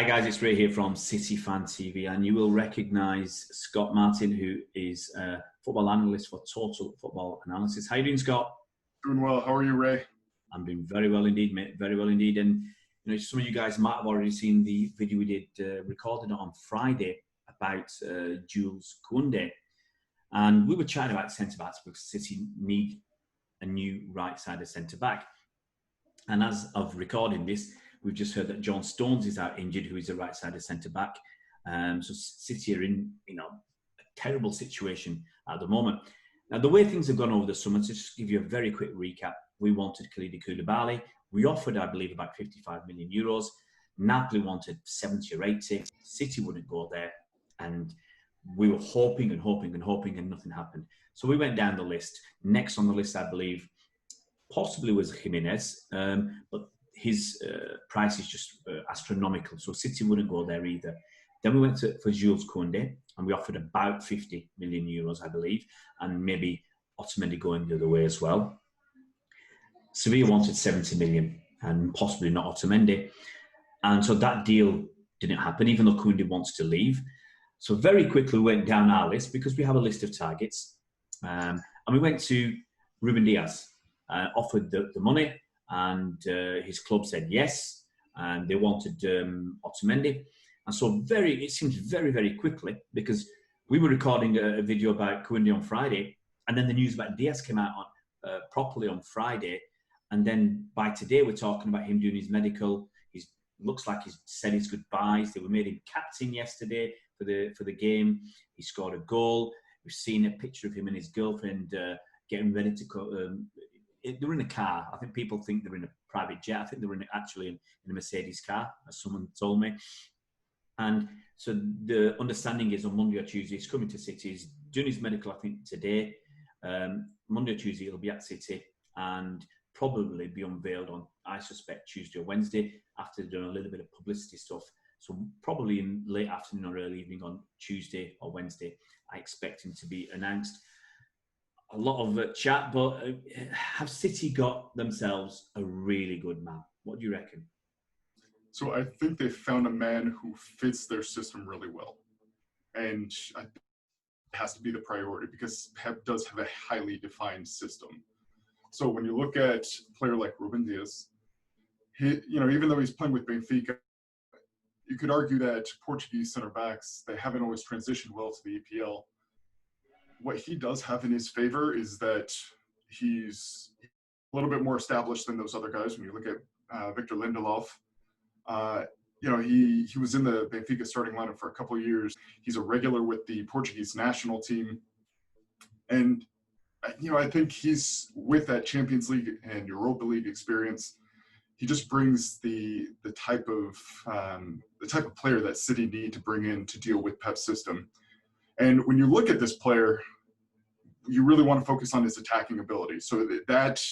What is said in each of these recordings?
Hi guys, it's Ray here from City Fan TV, and you will recognise Scott Martin, who is a football analyst for Total Football Analysis. How are you doing, Scott? Doing well. How are you, Ray? I'm doing very well indeed, mate. Very well indeed. And you know, some of you guys might have already seen the video we did, recorded on Friday about Jules Koundé, and we were chatting about centre backs because City need a new right-sided centre back. And as of recording this, we've just heard that John Stones is out injured, who is a right-sided centre-back. So City are in, a terrible situation at the moment. Now, the way things have gone over the summer, to just give you a very quick recap, we wanted Kalidou Koulibaly. We offered, I believe, about 55 million euros. Napoli wanted 70 or 80. City wouldn't go there. And we were hoping and hoping and hoping, and nothing happened. So we went down the list. Next on the list, I believe, possibly was Jimenez, but his price is just astronomical, so City wouldn't go there either. Then we went for Jules Koundé, and we offered about 50 million euros, I believe, and maybe Otamendi going the other way as well. Sevilla wanted 70 million, and possibly not Otamendi. And so that deal didn't happen, even though Koundé wants to leave. So very quickly we went down our list, because we have a list of targets. And we went to Ruben Diaz, offered the money, and his club said yes, and they wanted Otamendi. And so it seems very, very quickly, because we were recording a video about Koundé on Friday, and then the news about Diaz came out properly on Friday, and then by today we're talking about him doing his medical. He looks like he's said his goodbyes. They made him captain yesterday for the game. He scored a goal. We've seen a picture of him and his girlfriend getting ready to go. They're in a car. I think people think they're in a private jet. I think they're actually in a Mercedes car, as someone told me. And so the understanding is on Monday or Tuesday, he's coming to City. He's doing his medical, I think, today. Monday or Tuesday, he'll be at City and probably be unveiled on, I suspect, Tuesday or Wednesday, after they've done a little bit of publicity stuff. So probably in late afternoon or early evening on Tuesday or Wednesday, I expect him to be announced. A lot of chat, but have City got themselves a really good man? What do you reckon? So I think they found a man who fits their system really well. And I think it has to be the priority, because Pep does have a highly defined system. So when you look at a player like Ruben Dias, even though he's playing with Benfica, you could argue that Portuguese center backs, they haven't always transitioned well to the EPL. What he does have in his favor is that he's a little bit more established than those other guys. When you look at Victor Lindelof, he was in the Benfica starting lineup for a couple of years. He's a regular with the Portuguese national team. And, I think he's, with that Champions League and Europa League experience, he just brings the type of player that City need to bring in to deal with Pep's system. And when you look at this player, you really want to focus on his attacking ability. So that,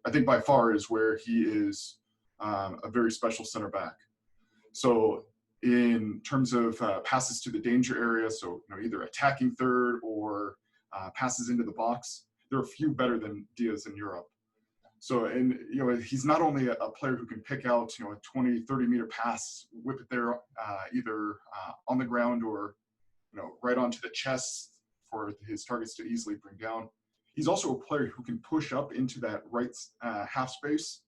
I think, by far is where he is a very special center back. So in terms of passes to the danger area, so either attacking third or passes into the box, there are few better than Diaz in Europe. So, and he's not only a player who can pick out a 20, 30-meter pass, whip it there either on the ground or right onto the chest for his targets to easily bring down. He's also a player who can push up into that right half space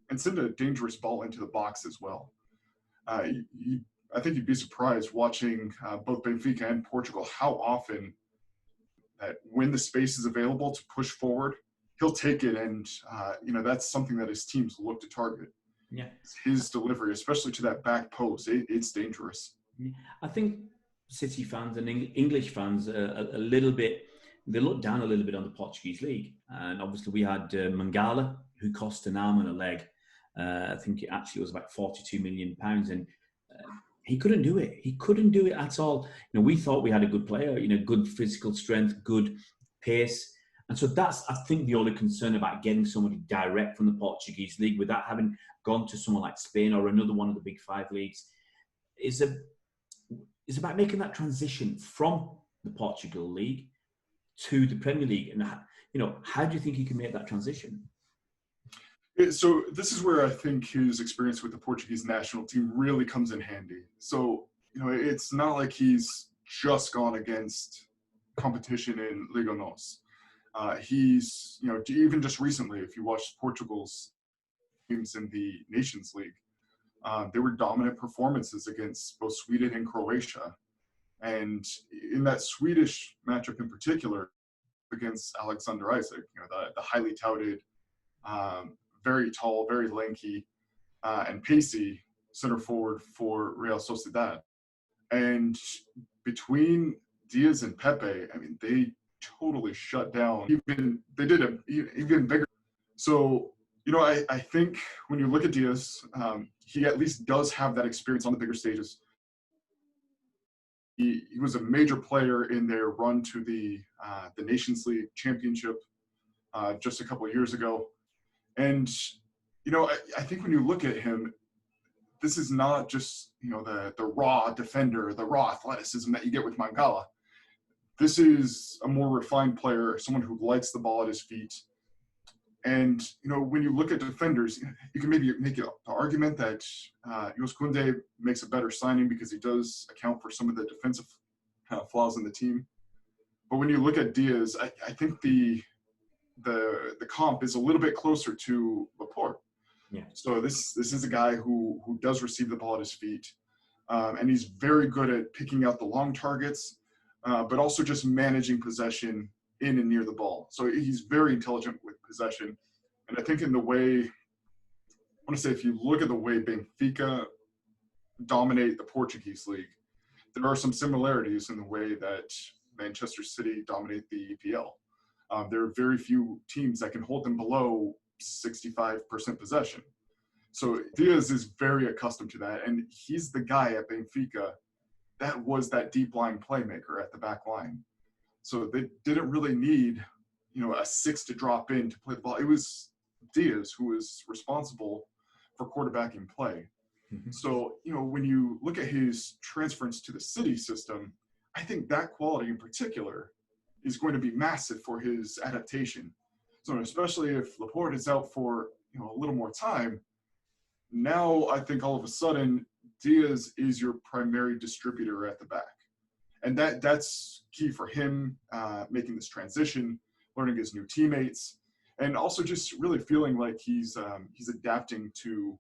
and send a dangerous ball into the box as well. I think you'd be surprised watching both Benfica and Portugal how often that when the space is available to push forward, he'll take it, and that's something that his teams look to target. Yeah, his delivery, especially to that back post, it's dangerous. I think City fans and English fans a little bit, they look down a little bit on the Portuguese league. And obviously we had Mangala, who cost an arm and a leg. I think it actually was about £42 million, and he couldn't do it. He couldn't do it at all. We thought we had a good player, good physical strength, good pace. And so that's, I think, the only concern about getting somebody direct from the Portuguese league without having gone to someone like Spain or another one of the big five leagues is about making that transition from the Portugal league to the Premier League. And how do you think you can make that transition? So this is where I think his experience with the Portuguese national team really comes in handy. So, it's not like he's just gone against competition in Liga NOS. He's, even just recently, if you watched Portugal's teams in the Nations League, they were dominant performances against both Sweden and Croatia. And in that Swedish matchup in particular, against Alexander Isaac, the highly touted, very tall, very lanky, and pacey center forward for Real Sociedad. And between Diaz and Pepe, I mean, they totally shut down. They did a even bigger. So, I think when you look at Diaz, he at least does have that experience on the bigger stages. He was a major player in their run to the Nations League championship just a couple of years ago. And, I think when you look at him, this is not just, the raw defender, the raw athleticism that you get with Mangala. This is a more refined player, someone who likes the ball at his feet. And, when you look at defenders, you can maybe make the argument that Jules Koundé makes a better signing because he does account for some of the defensive flaws in the team. But when you look at Diaz, I think the comp is a little bit closer to Laporte. Yeah. So this is a guy who does receive the ball at his feet, and he's very good at picking out the long targets, but also just managing possession in and near the ball. So he's very intelligent with possession. And I think in the way, I want to say, if you look at the way Benfica dominate the Portuguese league, there are some similarities in the way that Manchester City dominate the EPL. There are very few teams that can hold them below 65% possession. So Diaz is very accustomed to that. And he's the guy at Benfica that was that deep line playmaker at the back line. So they didn't really need, a 6 to drop in to play the ball. It was Diaz who was responsible for quarterbacking play. Mm-hmm. So, when you look at his transference to the City system, I think that quality in particular is going to be massive for his adaptation. So especially if Laporte is out for, a little more time, now I think all of a sudden Diaz is your primary distributor at the back. And that's key for him, making this transition, learning his new teammates, and also just really feeling like he's adapting to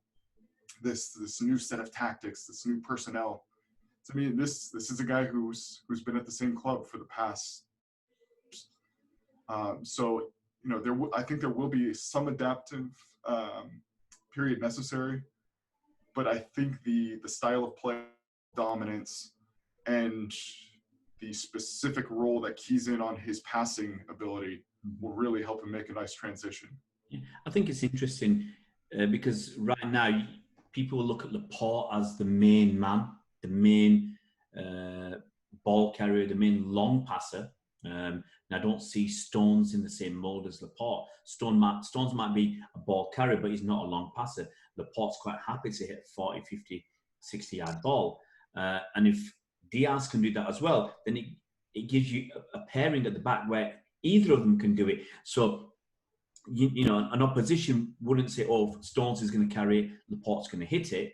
this new set of tactics, this new personnel. So, I mean, this is a guy who's been at the same club for the past. So, I think there will be some adaptive period necessary, but I think the style of play, dominance, and the specific role that keys in on his passing ability will really help him make a nice transition. Yeah. I think it's interesting because right now people look at Laporte as the main man, the main ball carrier, the main long passer. And I don't see Stones in the same mold as Laporte. Stones might be a ball carrier, but he's not a long passer. Laporte's quite happy to hit 40, 50, 60-yard ball. And if Diaz can do that as well, then it gives you a pairing at the back where either of them can do it. So, an opposition wouldn't say, oh, Stones is going to carry it, Laporte's going to hit it.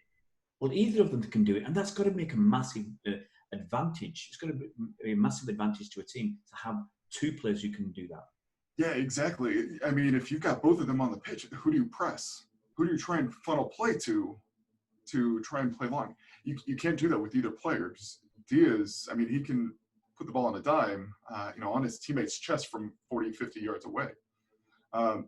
Well, either of them can do it. And that's got to make a massive advantage. It's got to be a massive advantage to a team to have two players who can do that. Yeah, exactly. I mean, if you've got both of them on the pitch, who do you press? Who do you try and funnel play to try and play long? You can't do that with either player. Diaz, I mean, he can put the ball on a dime, on his teammate's chest from 40, 50 yards away.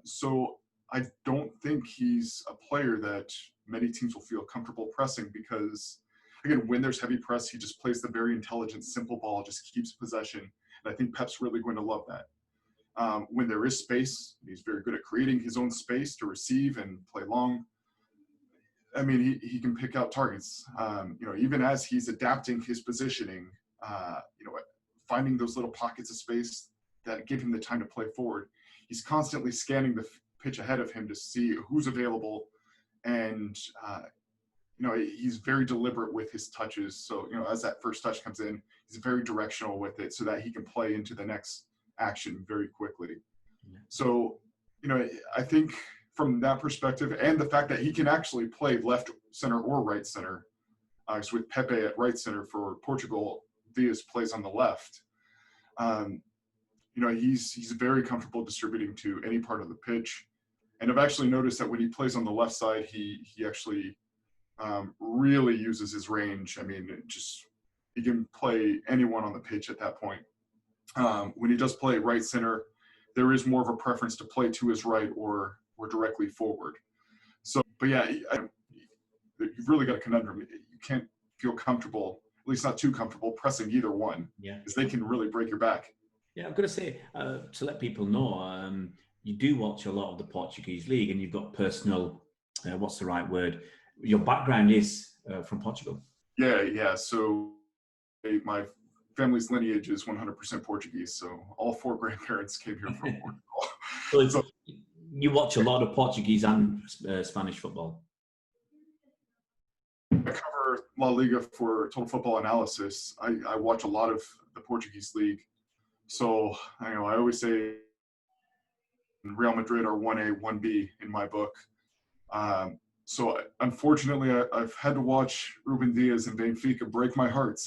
So I don't think he's a player that many teams will feel comfortable pressing because, again, when there's heavy press, he just plays the very intelligent, simple ball, just keeps possession. And I think Pep's really going to love that. When there is space, he's very good at creating his own space to receive and play long. I mean, he can pick out targets. Even as he's adapting his positioning, finding those little pockets of space that give him the time to play forward. He's constantly scanning the pitch ahead of him to see who's available, and he's very deliberate with his touches. So as that first touch comes in, he's very directional with it, so that he can play into the next action very quickly. Yeah. So I think from that perspective, and the fact that he can actually play left center or right center. So with Pepe at right center for Portugal, Diaz plays on the left. He's very comfortable distributing to any part of the pitch. And I've actually noticed that when he plays on the left side, he actually really uses his range. I mean, he can play anyone on the pitch at that point. When he does play right center, there is more of a preference to play to his right or directly forward. So, but yeah, you've really got a conundrum. You can't feel comfortable, at least not too comfortable, pressing either one, because they can really break your back. Yeah, I've got to say, to let people know, you do watch a lot of the Portuguese league, and you've got personal, what's the right word? Your background is from Portugal. Yeah. So my family's lineage is 100% Portuguese. So all 4 grandparents came here from Portugal. So you watch a lot of Portuguese and Spanish football. I cover La Liga for Total Football Analysis. I watch a lot of the Portuguese league. So I always say Real Madrid are 1A, 1B in my book. So unfortunately, I've had to watch Ruben Dias and Benfica break my heart.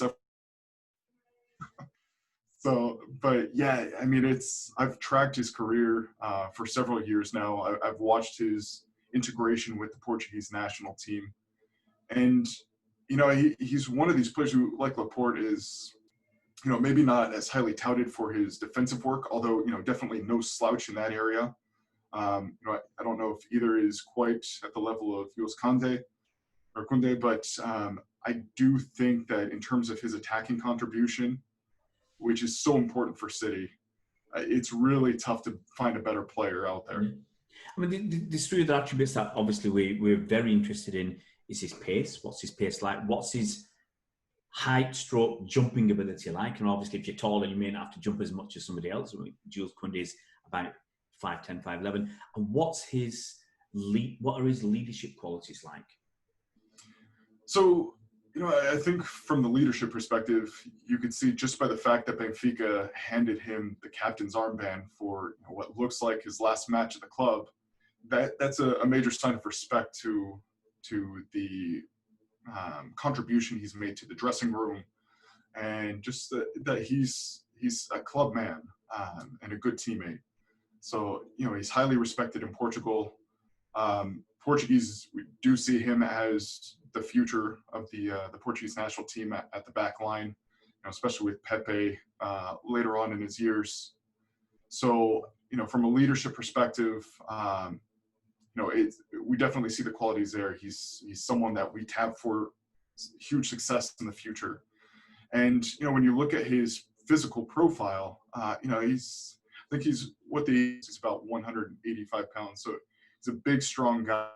But yeah, I mean, I've tracked his career for several years now. I've watched his integration with the Portuguese national team. And, he's one of these players who, like Laporte, is, maybe not as highly touted for his defensive work, although, definitely no slouch in that area. I don't know if either is quite at the level of Kunde, but I do think that in terms of his attacking contribution, which is so important for City, it's really tough to find a better player out there. I mean, the 3 other attributes that obviously we're very interested in is his pace. What's his pace like? What's his height, stroke, jumping ability like? And obviously, if you're taller, you may not have to jump as much as somebody else. I mean, Jules Koundé is about 5'10", 5'11". And what are his leadership qualities like? So, I think from the leadership perspective, you could see just by the fact that Benfica handed him the captain's armband for what looks like his last match at the club, that's a major sign of respect to the contribution he's made to the dressing room, and just that he's a club man and a good teammate. So, he's highly respected in Portugal. Portuguese, we do see him as the future of the Portuguese national team at the back line, especially with Pepe later on in his years. So, from a leadership perspective, we definitely see the qualities there. He's someone that we tab for huge success in the future. And, when you look at his physical profile, I think he's about 185 pounds. So he's a big, strong guy.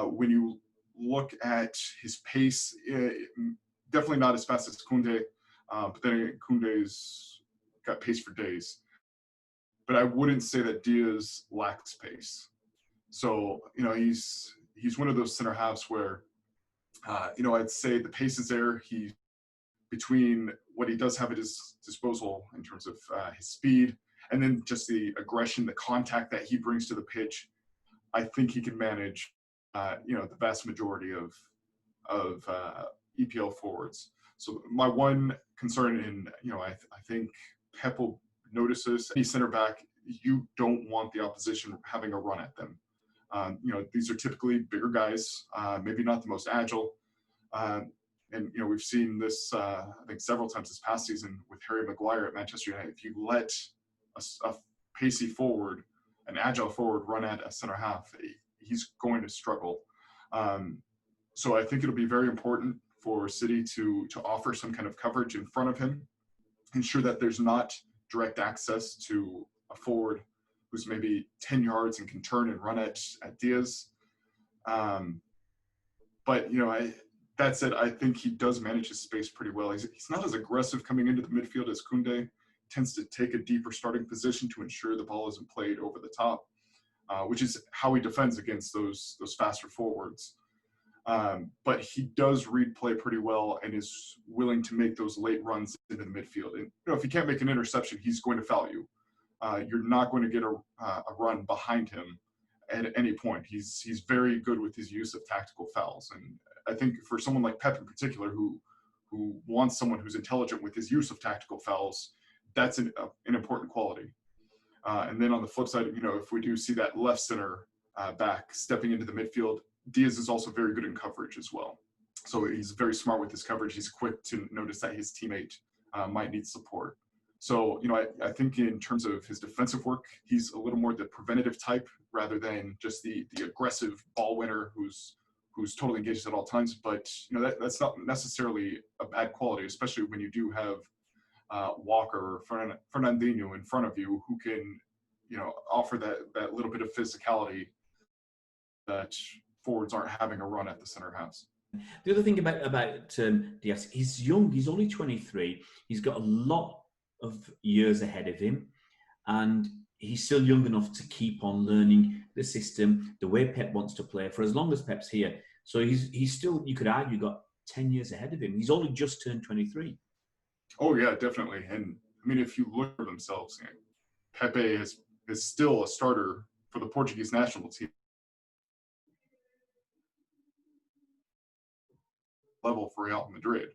When you look at his pace, definitely not as fast as Koundé, but then Koundé's got pace for days. But I wouldn't say that Diaz lacks pace. So, he's one of those center halves where, I'd say the pace is there. He, between what he does have at his disposal in terms of his speed, and then just the aggression, the contact that he brings to the pitch, I think he can manage, the vast majority of EPL forwards. So my one concern, and I think Pep will notice this, any center back, you don't want the opposition having a run at them. These are typically bigger guys, maybe not the most agile. And we've seen this, I think, several times this past season with Harry Maguire at Manchester United. If you let a pacey forward, an agile forward run at a center half, he's going to struggle. So I think it'll be very important for City to offer some kind of coverage in front of him, ensure that there's not direct access to a forward who's maybe 10 yards and can turn and run at Diaz. But that said, I think he does manage his space pretty well. He's not as aggressive coming into the midfield as Koundé. Tends to take a deeper starting position to ensure the ball isn't played over the top, which is how he defends against those faster forwards. But he does read play pretty well and is willing to make those late runs into the midfield. And if he can't make an interception, he's going to foul you. You're not going to get a run behind him at any point. He's very good with his use of tactical fouls, and I think for someone like Pep in particular, who wants someone who's intelligent with his use of tactical fouls, that's an important quality. And then on the flip side, if we do see that left center back stepping into the midfield, Diaz is also very good in coverage as well. So he's very smart with his coverage. He's quick to notice that his teammate might need support. So, I think in terms of his defensive work, he's a little more the preventative type rather than just the aggressive ball winner who's totally engaged at all times. But, that's not necessarily a bad quality, especially when you do have Walker or Fernandinho in front of you who can, offer that little bit of physicality that forwards aren't having a run at the center halves. The other thing about Diaz, he's young. He's only 23. He's got a lot of years ahead of him, and he's still young enough to keep on learning the system, the way Pep wants to play for as long as Pep's here. So he's still, you could argue, got 10 years ahead of him. He's only just turned 23. Oh yeah, definitely. And I mean, if you look at themselves, Pepe is still a starter for the Portuguese national team level for Real Madrid.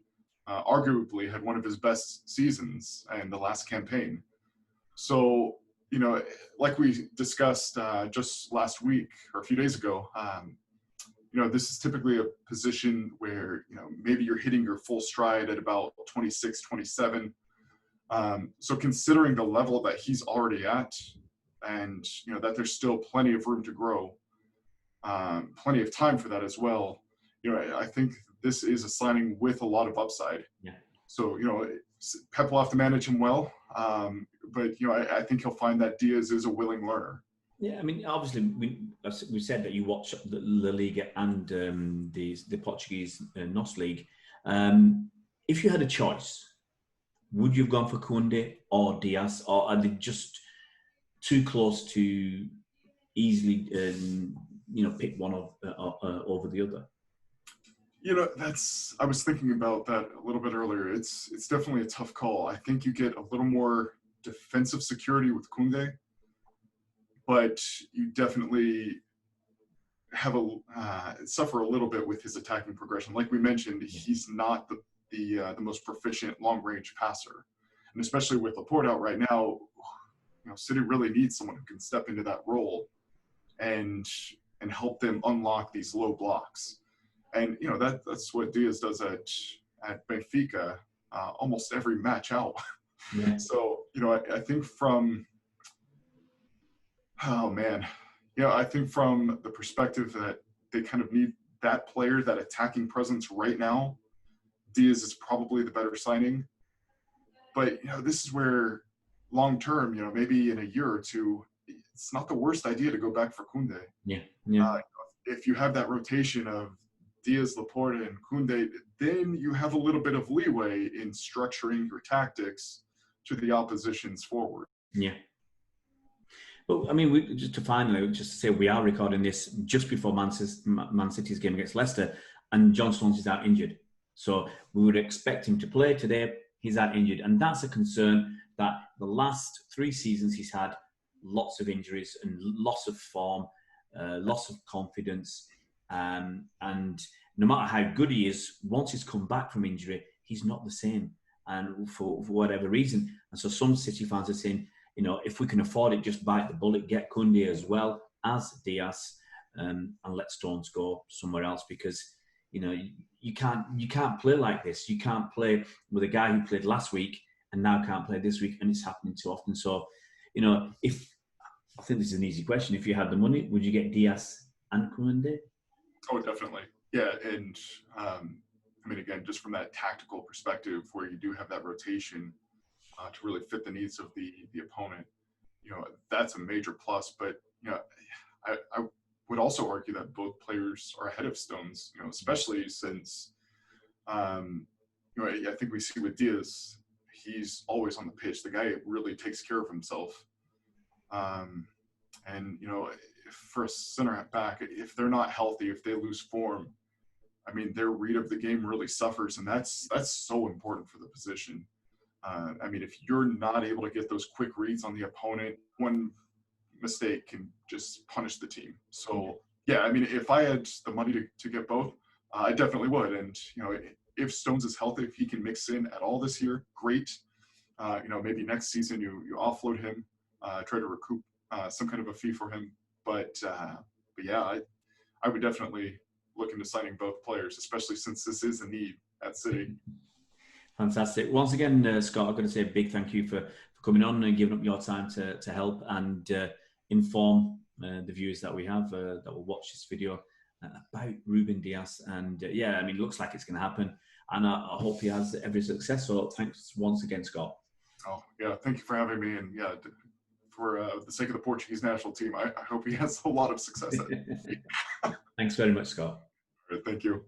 Arguably had one of his best seasons in the last campaign. So, like we discussed just last week or a few days ago, this is typically a position where, maybe you're hitting your full stride at about 26, 27. So considering the level that he's already at and, that there's still plenty of room to grow, plenty of time for that as well, I think this is a signing with a lot of upside. Yeah. So, Pep will have to manage him well. But, I think he'll find that Diaz is a willing learner. Yeah, I mean, obviously, we said that you watch the Liga and the Portuguese NOS League. If you had a choice, would you have gone for Koundé or Diaz, or are they just too close to easily, pick one over the other? I was thinking about that a little bit earlier. It's definitely a tough call. I think you get a little more defensive security with Koundé, but you definitely have suffer a little bit with his attacking progression. Like we mentioned, he's not the most proficient long-range passer, and especially with Laporte out right now, City really needs someone who can step into that role and help them unlock these low blocks. And that's what Diaz does at Benfica almost every match out. Yeah. So I think from I think from the perspective that they kind of need that player, that attacking presence right now, Diaz is probably the better signing. But this is where long term, maybe in a year or two, it's not the worst idea to go back for Koundé. Yeah. If you have that rotation of Diaz, Laporte, and Koundé, then you have a little bit of leeway in structuring your tactics to the opposition's forward. Yeah. Well, I mean, just to say, we are recording this just before Man City's game against Leicester, and John Stones is out injured. So we would expect him to play today. He's out injured, and that's a concern that the last 3 seasons he's had lots of injuries and loss of form, loss of confidence. And no matter how good he is, once he's come back from injury, he's not the same, and for whatever reason. And so some City fans are saying, if we can afford it, just bite the bullet, get Koundé as well as Diaz, and let Stones go somewhere else, because you can't play like this. You can't play with a guy who played last week and now can't play this week, and it's happening too often. So, if I think this is an easy question, if you had the money, would you get Diaz and Koundé? Oh, definitely. Yeah, and again, just from that tactical perspective, where you do have that rotation to really fit the needs of the opponent, that's a major plus. But I would also argue that both players are ahead of Stones, especially since I think we see with Diaz, he's always on the pitch. The guy really takes care of himself, and for a center back, if they're not healthy, if they lose form, their read of the game really suffers, and that's so important for the position. If you're not able to get those quick reads on the opponent, when mistake can just punish the team. So yeah, I mean, if I had the money to get both, I definitely would. And if Stones is healthy, if he can mix in at all this year, great. Maybe next season you offload him, try to recoup some kind of a fee for him. But yeah, I would definitely look into signing both players, especially since this is a need at City. Fantastic. Once again, Scott, I've got to say a big thank you for coming on and giving up your time to help and inform the viewers that we have that will watch this video about Ruben Dias. And yeah, I mean, it looks like it's going to happen. And I hope he has every success. So thanks once again, Scott. Oh, yeah. Thank you for having me. And yeah, for the sake of the Portuguese national team, I hope he has a lot of success. Thanks very much, Scott. All right, thank you.